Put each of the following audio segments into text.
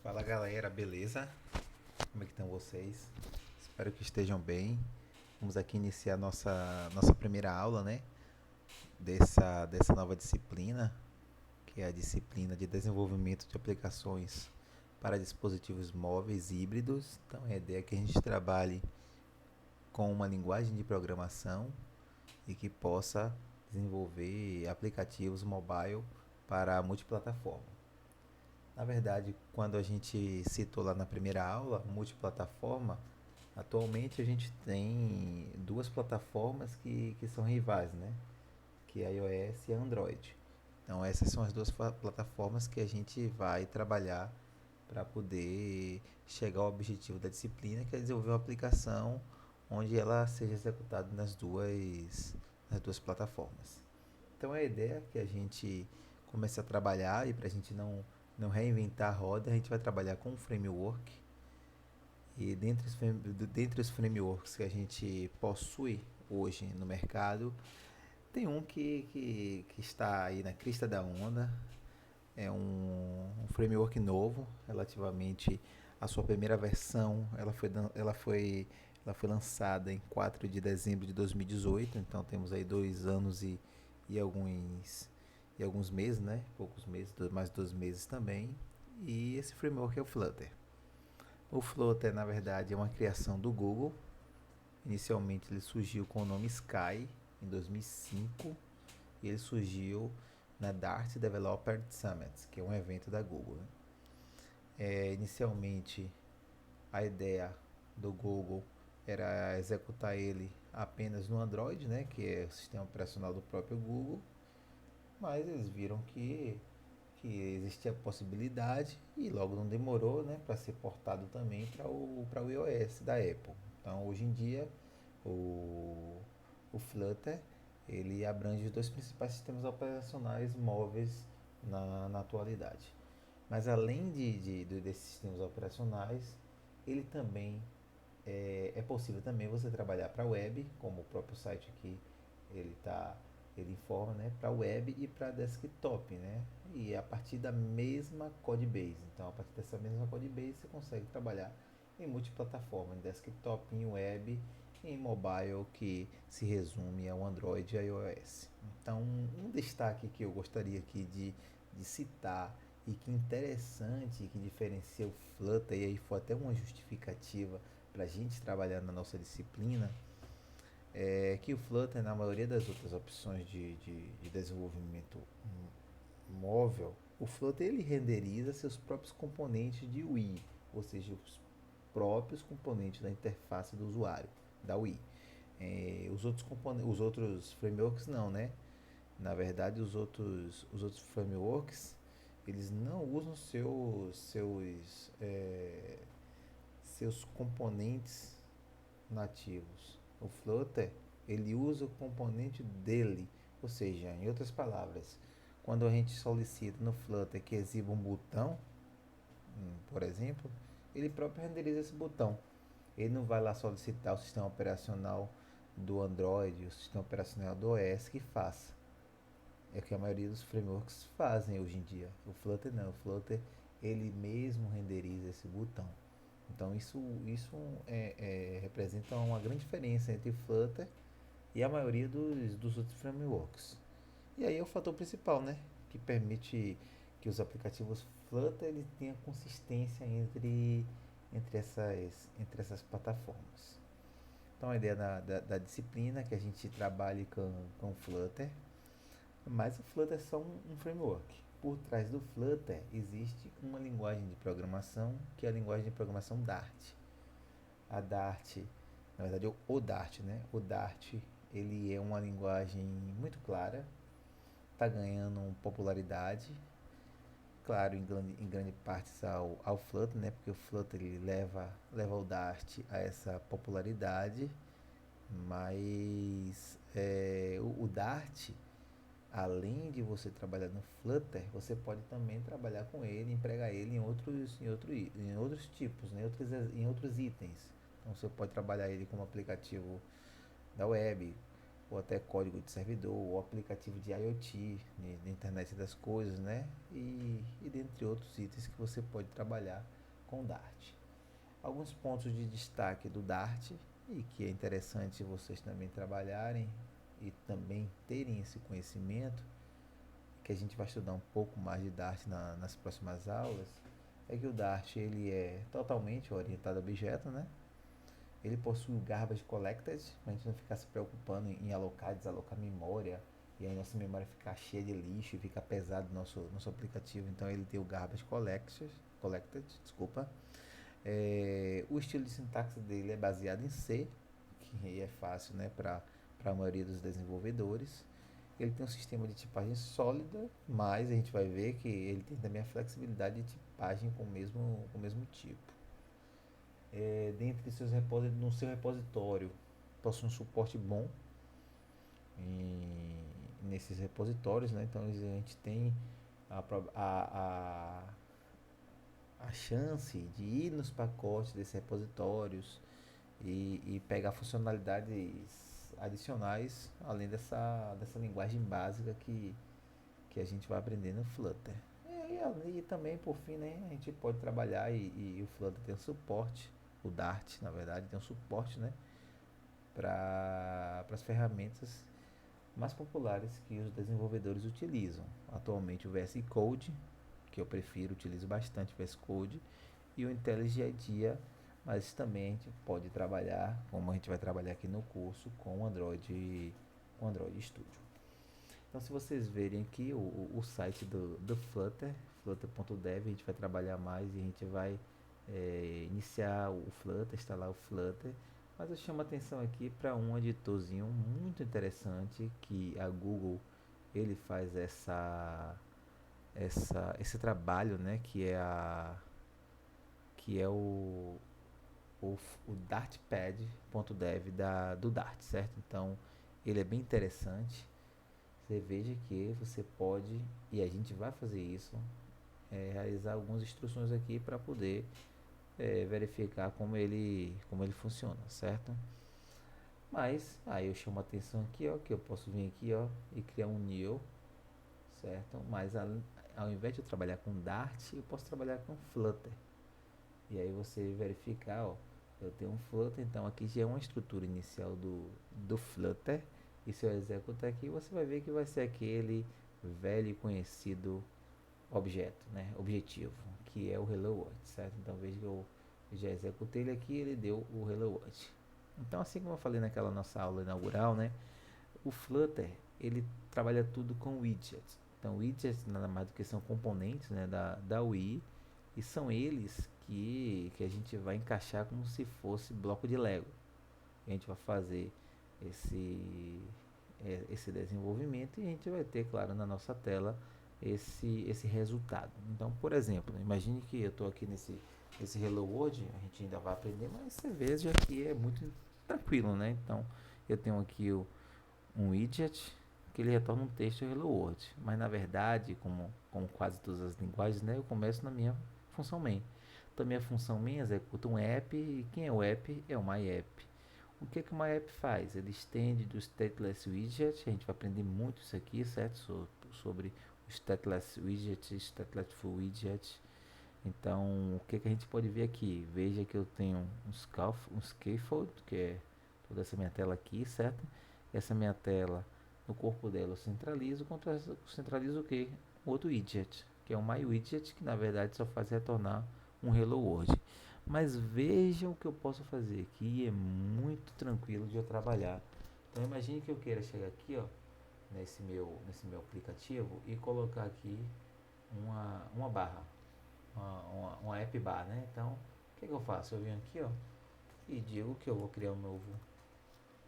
Fala galera, beleza? Como é que estão vocês? Espero que estejam bem. Vamos aqui iniciar nossa primeira aula, né? Dessa nova disciplina, que é a disciplina de desenvolvimento de aplicações para dispositivos móveis híbridos. Então a ideia é que a gente trabalhe com uma linguagem de programação e que possa desenvolver aplicativos mobile para multiplataforma. Na verdade, quando a gente citou lá na primeira aula, multiplataforma, atualmente a gente tem duas plataformas que são rivais, né? Que é a iOS e a Android. Então essas são as duas plataformas que a gente vai trabalhar para poder chegar ao objetivo da disciplina, que é desenvolver uma aplicação onde ela seja executada nas duas plataformas. Então a ideia é que a gente comece a trabalhar e para a gente não reinventar a roda, a gente vai trabalhar com um framework. E dentre os frameworks que a gente possui hoje no mercado, tem um que está aí na crista da onda. É um framework novo, relativamente à sua primeira versão. Ela foi lançada em 4 de dezembro de 2018, então temos aí 2 anos e alguns meses, né? Poucos meses, mais 2 meses também. E esse framework é o Flutter. O Flutter, na verdade, é uma criação do Google. Inicialmente ele surgiu com o nome Sky em 2005 e ele surgiu na Dart Developer Summit, que é um evento da Google, né? Inicialmente a ideia do Google era executar ele apenas no Android, né, que é o sistema operacional do próprio Google, mas eles viram que existia a possibilidade e logo não demorou, né, para ser portado também para o iOS da Apple. Então hoje em dia o Flutter ele abrange os dois principais sistemas operacionais móveis na atualidade. Mas além desses sistemas operacionais, ele também é possível também você trabalhar para web, como o próprio site aqui ele tá, ele informa, né, para web e para desktop, né? E a partir da mesma codebase. Então, a partir dessa mesma codebase você consegue trabalhar em multiplataforma, em desktop, em web, em mobile, que se resume ao Android e iOS. Então, um destaque que eu gostaria aqui de citar e que interessante, que diferencia o Flutter, e aí foi até uma justificativa para a gente trabalhar na nossa disciplina, é que o Flutter, na maioria das outras opções de desenvolvimento móvel, o Flutter ele renderiza seus próprios componentes de UI, ou seja, os próprios componentes da interface do usuário, da UI. Os outros frameworks não, né? Na verdade, os outros frameworks eles não usam seus componentes nativos. O Flutter ele usa o componente dele, ou seja, em outras palavras, quando a gente solicita no Flutter que exiba um botão, por exemplo, ele próprio renderiza esse botão. Ele não vai lá solicitar o sistema operacional do Android, o sistema operacional do OS que faça. É o que a maioria dos frameworks fazem hoje em dia. O Flutter não, o Flutter ele mesmo renderiza esse botão. Então isso representa uma grande diferença entre o Flutter e a maioria dos outros frameworks. E aí é o fator principal, né? Que permite que os aplicativos Flutter ele tenham consistência entre essas plataformas. Então a ideia da disciplina é que a gente trabalhe com Flutter, mas o Flutter é só um framework. Por trás do Flutter existe uma linguagem de programação que é a linguagem de programação Dart. A Dart, na verdade o Dart, né? O Dart ele é uma linguagem muito clara, está ganhando popularidade, claro, em grande parte ao Flutter, né? Porque o Flutter ele leva o Dart a essa popularidade, mas o Dart, além de você trabalhar no Flutter, você pode também trabalhar com ele, empregar ele em outros tipos, né? Em outros itens. Então você pode trabalhar ele como aplicativo da web, ou até código de servidor, ou aplicativo de IoT, de internet das coisas, né? E dentre outros itens que você pode trabalhar com Dart. Alguns pontos de destaque do Dart e que é interessante vocês também trabalharem e também terem esse conhecimento, que a gente vai estudar um pouco mais de Dart nas próximas aulas, é que o Dart ele é totalmente orientado a objeto, né? Ele possui o Garbage Collected, para a gente não ficar se preocupando em alocar, desalocar memória, e aí nossa memória ficar cheia de lixo e fica pesado no nosso aplicativo. Então ele tem o Garbage Collected, desculpa. O estilo de sintaxe dele é baseado em C, que é fácil, né, para a maioria dos desenvolvedores. Ele tem um sistema de tipagem sólida, mas a gente vai ver que ele tem também a flexibilidade de tipagem com o mesmo tipo. Dentre seus no seu repositório, possui um suporte bom nesses repositórios, né? Então a gente tem a, a, a chance de ir nos pacotes desses repositórios e pegar funcionalidades adicionais, além dessa linguagem básica que a gente vai aprender no Flutter. E também, por fim, né, a gente pode trabalhar e o Flutter tem um suporte, o Dart, na verdade, tem um suporte, né, para as ferramentas mais populares que os desenvolvedores utilizam. Atualmente o VS Code, que eu prefiro, utilizo bastante o VS Code, e o IntelliJ IDEA, mas também a gente pode trabalhar, como a gente vai trabalhar aqui no curso, com o Android Studio. Então, se vocês verem aqui o site do Flutter, flutter.dev, a gente vai trabalhar mais e a gente vai iniciar o Flutter, instalar o Flutter. Mas eu chamo a atenção aqui para um editorzinho muito interessante que a Google ele faz esse trabalho, né, que é o dartpad.dev do Dart, certo? Então, ele é bem interessante. Você veja que você pode, e a gente vai fazer isso, realizar algumas instruções aqui para poder verificar como ele funciona, certo? Mas aí eu chamo a atenção aqui, ó, que eu posso vir aqui, ó, e criar um new, certo? Mas ao invés de eu trabalhar com Dart, eu posso trabalhar com Flutter. E aí você verificar, ó, eu tenho um Flutter, então aqui já é uma estrutura inicial do Flutter. E se eu executar aqui, você vai ver que vai ser aquele velho e conhecido objeto, né? Objetivo, que é o Hello World, certo? Então veja que eu já executei ele aqui, ele deu o Hello World. Então, assim como eu falei naquela nossa aula inaugural, né? O Flutter, ele trabalha tudo com widgets. Então, widgets nada mais do que são componentes, né, da UI, e são eles que a gente vai encaixar como se fosse bloco de Lego. A gente vai fazer esse desenvolvimento e a gente vai ter, claro, na nossa tela esse resultado. Então, por exemplo, imagine que eu estou aqui nesse Hello World, a gente ainda vai aprender, mas você veja que é muito tranquilo, né? Então, eu tenho aqui um widget que ele retorna um texto Hello World, mas na verdade, como quase todas as linguagens, né, eu começo na minha função main. Então, minha função main executa um app, e quem é o app? É o myApp. O que que o myApp faz? Ele estende do stateless widget, a gente vai aprender muito isso aqui, certo? Sobre o stateless widget, stateless full widget. Então, o que que a gente pode ver aqui? Veja que eu tenho um scaffold, que é toda essa minha tela aqui, certo? Essa minha tela, no corpo dela eu centralizo o que? Outro widget, que é o myWidget, que na verdade só faz retornar um Hello World. Mas vejam o que eu posso fazer aqui, é muito tranquilo de eu trabalhar. Então imagine que eu queira chegar aqui, ó, nesse meu aplicativo e colocar aqui uma barra, uma app bar, né? Então, o que que eu faço? Eu venho aqui, ó, e digo que eu vou criar um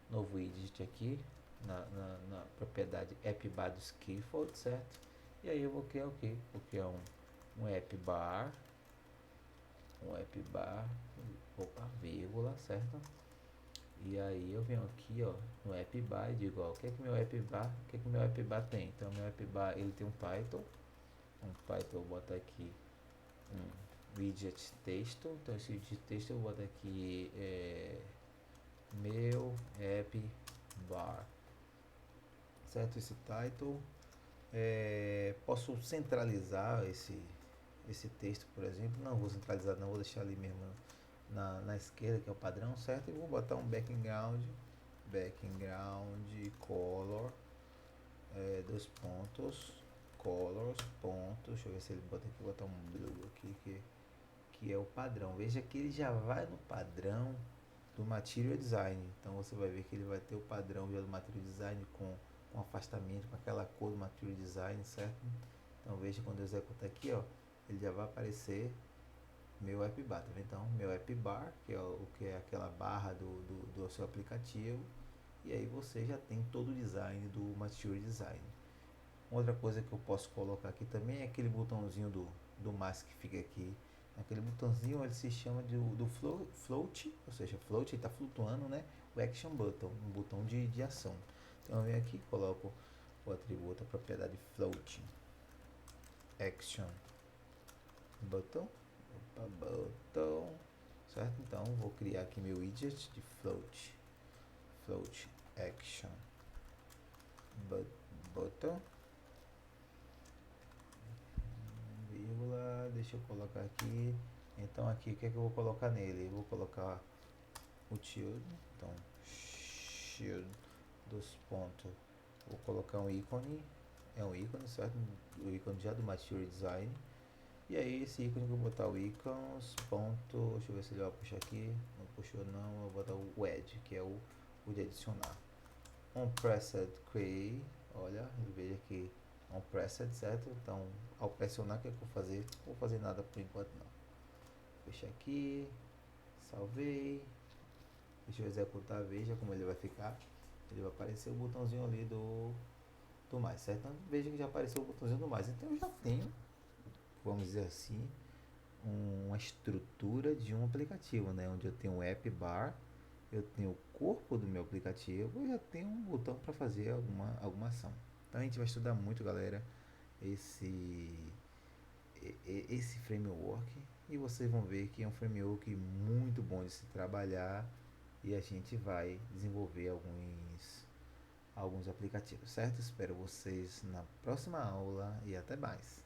novo widget aqui na propriedade app bar do scaffold, certo? E aí eu vou criar o que? Vou criar um app bar, opa, vírgula, certo? E aí eu venho aqui, ó, no app bar e digo, ó, o que é que meu app bar tem? Então meu app bar ele tem um title eu vou botar aqui um widget texto. Então esse widget texto eu vou botar aqui meu app bar, certo? Esse title posso centralizar esse texto, por exemplo, não vou centralizar, não vou deixar ali mesmo na esquerda, que é o padrão, certo? E vou botar um background color, dois pontos, colors, pontos, deixa eu ver se ele bota aqui, botar um blue aqui, que é o padrão. Veja que ele já vai no padrão do Material Design. Então você vai ver que ele vai ter o padrão já do Material Design com afastamento, com aquela cor do Material Design, certo? Então veja quando eu executar aqui, ó, ele já vai aparecer meu app bar, tá vendo? Então meu app bar, que é o que é aquela barra do seu aplicativo, e aí você já tem todo o design do Material Design. Outra coisa que eu posso colocar aqui também é aquele botãozinho do mais que fica aqui. Aquele botãozinho ele se chama do float, ou seja, float está flutuando, né? O action button, um botão de ação. Então eu venho aqui, coloco o atributo, a propriedade float action button, button, certo? Então vou criar aqui meu widget de float action button, vírgula, deixa eu colocar aqui. Então aqui o que é que eu vou colocar nele? Eu vou colocar o shield, então shield dos pontos, vou colocar um ícone, é um ícone, certo? O ícone já do Material Design. E aí esse ícone que eu vou botar o icons, ponto, deixa eu ver se ele vai puxar aqui, não puxou não, eu vou botar o add, que é o de adicionar. On pressed create, olha, veja aqui, on pressed, certo? Então, ao pressionar, o que é que eu vou fazer? Não vou fazer nada por enquanto não. Fechar aqui, salvei, deixa eu executar, veja como ele vai ficar. Ele vai aparecer o botãozinho ali do mais, certo? Então, veja que já apareceu o botãozinho do mais. Então eu já tenho, vamos dizer assim, uma estrutura de um aplicativo, né? Onde eu tenho um app bar, eu tenho o corpo do meu aplicativo e já tenho um botão para fazer alguma ação. Então a gente vai estudar muito, galera, esse esse framework, e vocês vão ver que é um framework muito bom de se trabalhar, e a gente vai desenvolver alguns aplicativos, certo? Espero vocês na próxima aula e até mais.